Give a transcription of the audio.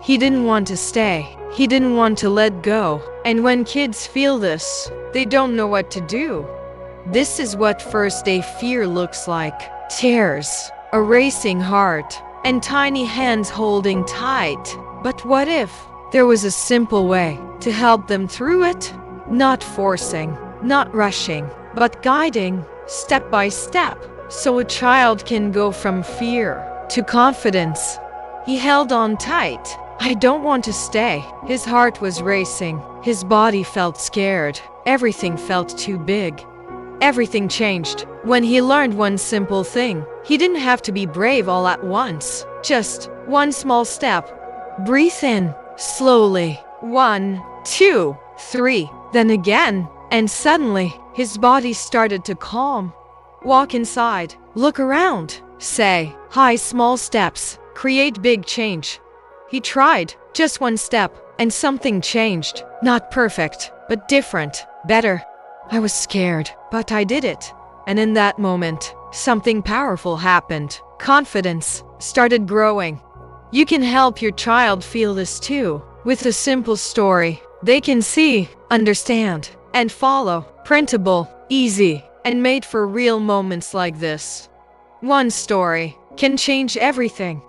He didn't want to stay. He didn't want to let go. And when kids feel this, they don't know what to do. This is what first-day fear looks like. Tears, a racing heart, and tiny hands holding tight. But what if there was a simple way to help them through it? Not forcing, not rushing, but guiding, step by step, so a child can go from fear to confidence. He held on tight. I don't want to stay. His heart was racing. His body felt scared. Everything felt too big. Everything changed when he learned one simple thing. He didn't have to be brave all at once. Just one small step. Breathe in, slowly. 1, 2, 3. Then again. And suddenly, his body started to calm. Walk inside. Look around. Say, hi, small steps create big change. He tried just one step, and something changed. Not perfect, but different, better. I was scared, but I did it. And in that moment, something powerful happened. Confidence started growing. You can help your child feel this too. With a simple story, they can see, understand, and follow. Printable, easy, and made for real moments like this. One story can change everything.